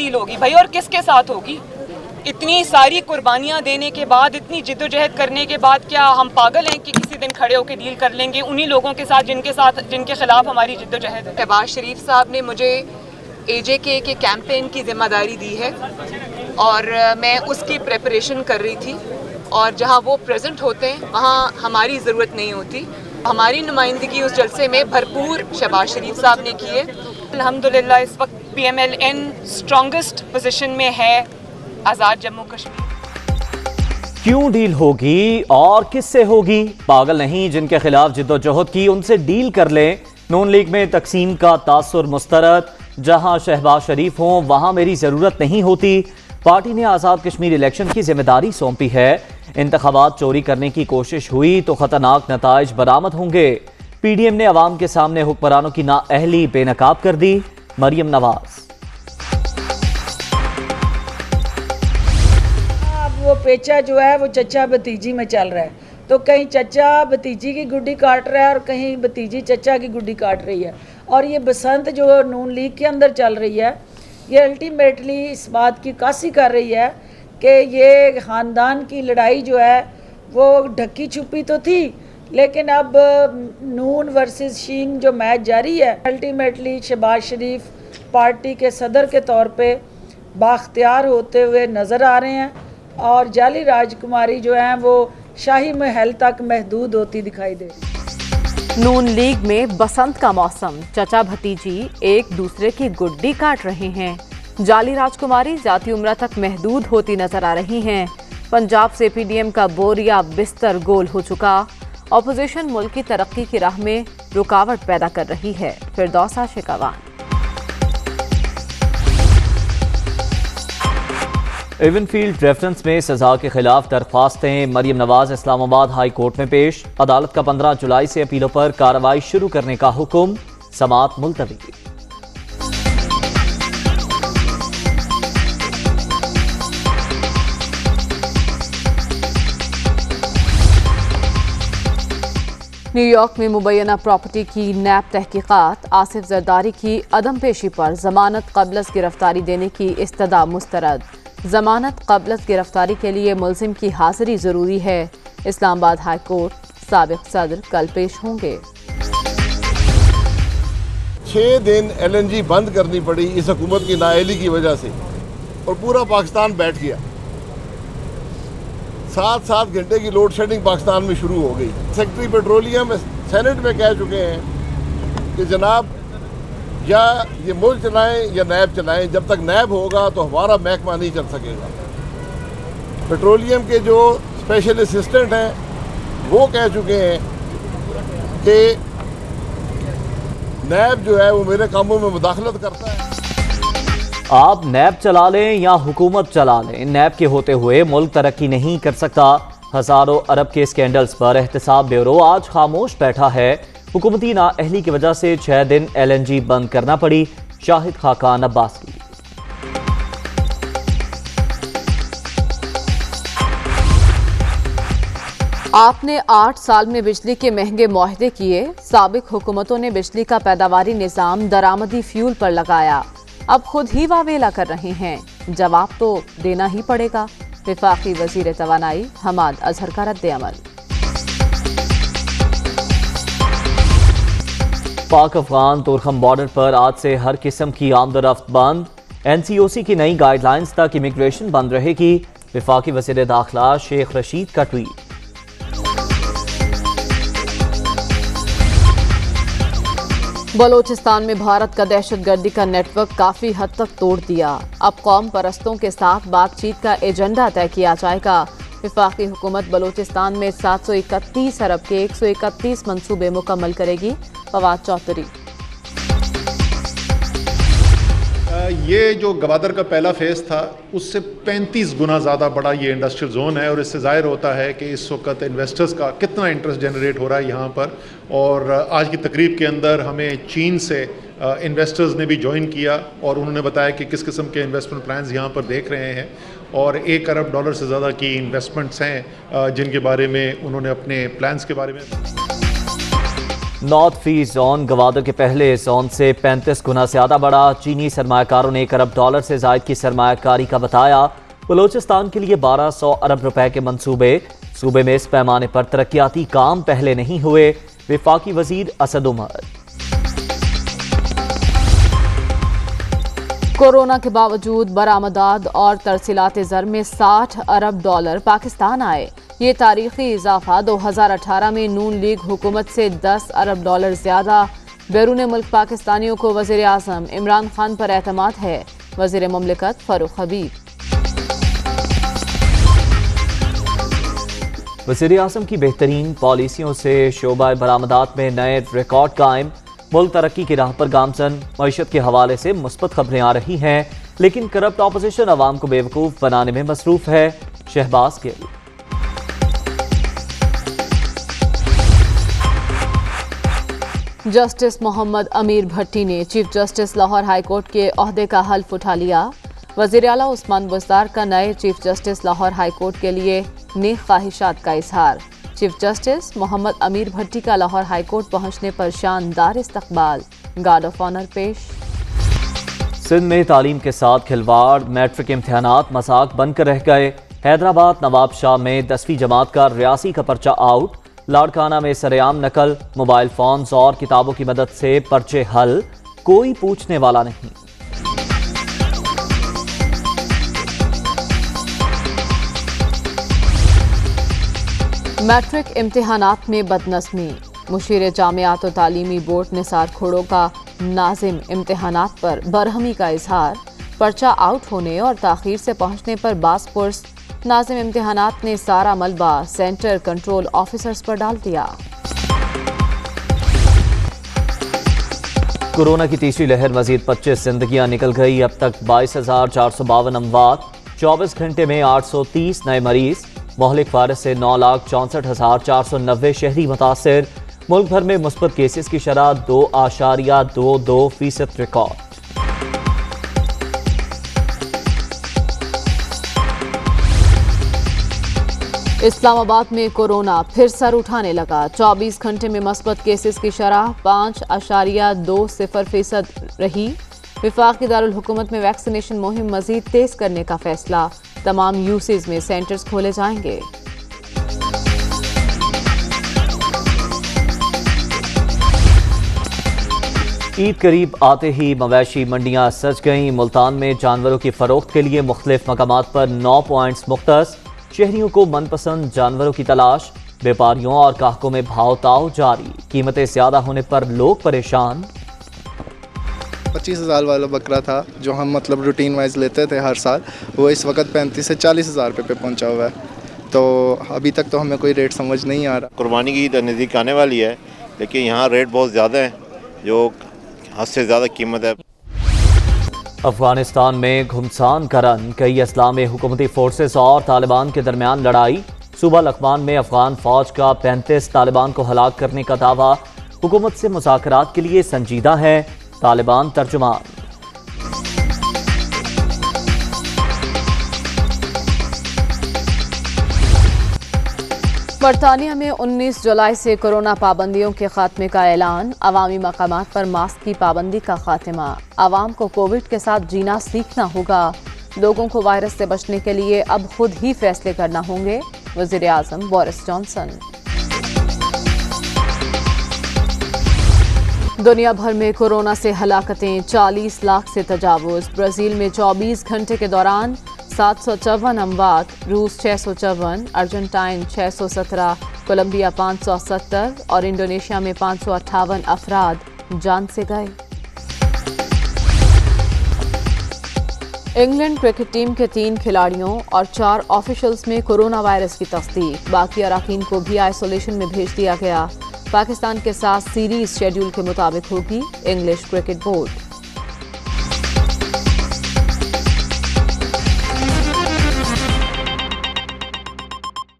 Deal होगी भाई, और किसके साथ होगी? इतनी सारी कुर्बानियाँ देने के बाद, इतनी जिद्दोजहद करने के बाद क्या हम पागल हैं कि किसी दिन खड़े होकर डील कर लेंगे उन्हीं लोगों के साथ जिनके खिलाफ हमारी जिद्दोजहद है? शहबाज शरीफ साहब ने मुझे AJK के कैंपेन की जिम्मेदारी दी है और मैं उसकी प्रेपरेशन कर रही थी, और जहाँ वो प्रेजेंट होते हैं वहाँ हमारी ज़रूरत नहीं होती। हमारी नुमाइंदगी उस जलसे में भरपूर शहबाज शरीफ साहब ने की है। अल्हम्दुलिल्लाह इस वक्त PMLN स्ट्रॉन्गेस्ट पोजीशन में है आज़ाद जम्मू कश्मीर। क्यों डील होगी और किससे होगी? पागल नहीं, जिनके खिलाफ जिद्दोजहद की उनसे डील कर लें। नून लीग में तकसीम का तासुर मुस्तरद, जहां शहबाज शरीफ हों वहां मेरी जरूरत नहीं होती। पार्टी ने आज़ाद कश्मीर इलेक्शन की जिम्मेदारी सौंपी है। इंतखाबात चोरी करने की कोशिश हुई तो खतरनाक नताइज बरामद होंगे। PDM ने अवाम के सामने हुक्मरानों की नाअहली बेनकाब कर दी। मरियम नवाज। वो पेचा जो है वो चचा भतीजी में चल रहा है, तो कहीं चचा भतीजी की गुड्डी काट रहा है और कहीं भतीजी चचा की गुड्डी काट रही है। और ये बसंत जो नून लीग के अंदर चल रही है, ये अल्टीमेटली इस बात की कासी कर रही है कि ये ख़ानदान की लड़ाई जो है वो ढकी छुपी तो थी, लेकिन अब नून वर्सेस शीन जो मैच जारी है, अल्टीमेटली शहबाज शरीफ पार्टी के सदर के तौर पे बाख्तियार होते हुए नज़र आ रहे हैं और जाली राजकुमारी जो है वो शाही महल तक महदूद होती दिखाई दे। नून लीग में बसंत का मौसम, चचा भतीजी एक दूसरे की गुड्डी काट रहे हैं। जाली राजकुमारी जाती उम्र तक महदूद होती नजर आ रही हैं। पंजाब से PDM का बोरिया बिस्तर गोल हो चुका। ऑपोजिशन मुल्क की तरक्की की राह में रुकावट पैदा कर रही है। फिरदौसा शिकावान। इवनफील्ड रेफरेंस में सजा के खिलाफ दरख्वास्तें। मरियम नवाज इस्लामाबाद हाई कोर्ट में पेश। अदालत का 15 जुलाई से अपीलों पर कार्रवाई शुरू करने का हुक्म। समाअत मुलतवी। न्यूयॉर्क में मुबैना प्रॉपर्टी की नैब तहकीकात। आसिफ जरदारी की अदम पेशी पर जमानत कबलस गिरफ्तारी देने की इस्तदा मुस्तरद। जमानत कबलस गिरफ्तारी के लिए मुलजिम की हाजिरी जरूरी है। Islamabad high court. साबिक सदर कल पेश होंगे। 6 दिन LNG बंद करनी पड़ी इस हुकूमत की नाअहली की वजह से, और पूरा पाकिस्तान बैठ गया। 7-7 घंटे की लोड शेडिंग पाकिस्तान में शुरू हो गई। सेक्रेटरी पेट्रोलियम सेनेट में कह चुके हैं कि जनाब या ये मुल्क चलाएं या नैब चलाएं, जब तक नैब होगा तो हमारा महकमा नहीं चल सकेगा। पेट्रोलियम के जो स्पेशल असिस्टेंट हैं वो कह चुके हैं कि नैब जो है वो मेरे कामों में मुदाखलत करता है। आप नैब चला लें या हुकूमत चला लें, नैब के होते हुए मुल्क तरक्की नहीं कर सकता। हजारों अरब के स्कैंडल्स पर एहतसाब ब्यूरो आज खामोश बैठा है। हुकूमती नाअहली की वजह से 6 दिन LNG बंद करना पड़ी। शाहिद खाकान अब्बासी। आपने 8 साल में बिजली के महंगे मुआहदे किए। साबिक हुकूमतों ने बिजली का पैदावारी निज़ाम दरामदी फ्यूल पर लगाया। अब खुद ही वावेला कर रहे हैं, जवाब तो देना ही पड़ेगा। वफाकी वजीर तवानाई हमाद अजहर का रद्द अमल। पाक अफगान तुरखम बॉर्डर पर आज से हर किस्म की आमदोरफ्त बंद। NCOC की नई गाइडलाइंस तक इमिग्रेशन बंद रहेगी। वफाकी वज़ीर दाखिला शेख रशीद का ट्वीट। बलोचिस्तान में भारत का दहशतगर्दी का नेटवर्क काफी हद तक तोड़ दिया। अब कौम परस्तों के साथ बातचीत का एजेंडा तय किया जाएगा। वफाकी हुकूमत बलोचिस्तान में 731 अरब के 131 मंसूबे मुकम्मल करेगी। फवाद चौधरी। ये जो गवादर का पहला फेज़ था उससे 35 गुना ज़्यादा बड़ा ये इंडस्ट्रियल जोन है, और इससे ज़ाहिर होता है कि इस वक्त इन्वेस्टर्स का कितना इंटरेस्ट जनरेट हो रहा है यहाँ पर। और आज की तकरीब के अंदर हमें चीन से इन्वेस्टर्स ने भी ज्वाइन किया और उन्होंने बताया कि किस किस्म के इन्वेस्टमेंट प्लान्स यहाँ पर देख रहे हैं, और $1 अरब से ज़्यादा की इन्वेस्टमेंट्स हैं जिनके बारे में उन्होंने अपने प्लान्स के बारे में। नॉर्थ फी जोन गवादर के पहले जोन से 35 गुना ज्यादा बढ़ा। चीनी सरमाकारों ने $1 अरब से जायद की सरमाकारी का बताया। बलोचिस्तान के लिए 1200 अरब रुपए के मंसूबे। सूबे में इस पैमाने पर तरक्याती काम पहले नहीं हुए। वफाकी वजीर असद उमर। कोरोना के बावजूद बरामदात और तरसीलात ज़र में $60 अरब पाकिस्तान आए। ये तारीखी इजाफा 2018 में नून लीग हुकूमत से $10 अरब ज्यादा। बैरून मुल्क पाकिस्तानियों को वज़ीर आज़म इमरान खान पर एतमाद है। वज़ीर मुमलिकत फारूक हबीब। वज़ीर आज़म की बेहतरीन पॉलिसियों से शोबा बरामदात में नए रिकॉर्ड कायम। मुल्क तरक्की की राह पर गामजन। मईशत के हवाले से मुस्बत खबरें आ रही हैं, लेकिन करप्ट ऑपोजिशन अवाम को बेवकूफ़ बनाने में मसरूफ है। शहबाज गिल। जस्टिस मोहम्मद अमीर भट्टी ने chief justice Lahore high court के ओहदे का हल्फ उठा लिया। वज़ीर आला उस्मान बुज़दार का नए chief justice Lahore high court के लिए नेक ख्वाहिशात का इजहार। चीफ जस्टिस मोहम्मद अमीर भट्टी का लाहौर हाई कोर्ट पहुंचने पर शानदार इस्तकबाल। गार्ड ऑफ ऑनर पेश। सिंध में तालीम के साथ खिलवाड़। मैट्रिक इम्तहानात मजाक बनकर रह गए। हैदराबाद नवाब शाह में 10वीं जमात का रियासी का पर्चा आउट। लाड़काना में सरेआम नकल। मोबाइल फोन्स और किताबों की मदद से पर्चे हल। कोई पूछने वाला नहीं। मैट्रिक इम्तिहानात में बदनस्मी। मुशीर जामियात और तालीमी बोर्ड निसार खोड़ों का नाजिम इम्तिहानात पर बरहमी का इजहार। पर्चा आउट होने और ताखीर से पहुंचने पर बासपुर्स। नाजिम इम्तिहानात ने सारा मलबा सेंटर कंट्रोल ऑफिसर्स पर डाल दिया। कोरोना की तीसरी लहर मजीद 25 जिंदगियां निकल गई। अब तक 22,452 अमवात। 24 घंटे में 830 नए मरीज। मोहलिक वायरस से 9,64,490 शहरी मुतासिर। मुल्क भर में मुस्बत केसेस की शरह 2.22% रिकॉर्ड। इस्लामाबाद में कोरोना फिर सर उठाने लगा। 24 घंटे में मुस्बत केसेस की शरह 5.20% रही। वफाकी दारुल हुकूमत में वैक्सीनेशन मुहिम मजीद तेज करने का फैसला। तमाम यूसीज में सेंटर्स खोले जाएंगे। ईद करीब आते ही मवेशी मंडियां सज गईं। मुल्तान में जानवरों की फरोख्त के लिए मुख्तलिफ मकामात पर 9 पॉइंट्स मुख्तस। शहरियों को मनपसंद जानवरों की तलाश। व्यापारियों और ग्राहकों में भाव ताव जारी। कीमतें ज्यादा होने पर लोग परेशान। 25,000 वाला बकरा था जो हम मतलब रूटीन वाइज लेते थे हर साल, वो इस वक्त 35 से 40,000 रुपये पे पहुंचा हुआ है। तो अभी तक तो हमें कोई रेट समझ नहीं आ रहा। कुर्बानी की ईद नज़दीक आने वाली है, लेकिन यहाँ रेट बहुत ज़्यादा है, जो हद से ज़्यादा कीमत है। अफगानिस्तान में घुमसान का रन। कई अजला में हुकूमती फोर्सेस और तालिबान के दरमियान लड़ाई। सूबा लकमान में अफगान फौज का 35 तालिबान को हलाक करने का दावा। हुकूमत से मुज़ाकरात के लिए संजीदा है तालिबान तर्जुमान। बरतानिया में 19 जुलाई से कोरोना पाबंदियों के खात्मे का ऐलान। अवामी मकामात पर मास्क की पाबंदी का खात्मा। आवाम को कोविड के साथ जीना सीखना होगा। लोगों को वायरस से बचने के लिए अब खुद ही फैसले करना होंगे। वज़ीर आज़म बोरिस जॉनसन। दुनिया भर में कोरोना से हलाकतें 40 लाख से तजावुज़। ब्राज़ील में 24 घंटे के दौरान 754 अमवात। रूस 654, अर्जेंटाइन 617, कोलंबिया 570 और इंडोनेशिया में 558 अफराद जान से गए। इंग्लैंड क्रिकेट टीम के 3 खिलाड़ियों और 4 ऑफिशियल्स में कोरोना वायरस की तस्दीक। बाकी अराकीन को भी आइसोलेशन में भेज दिया गया। पाकिस्तान के साथ सीरीज शेड्यूल के मुताबिक होगी। English cricket board.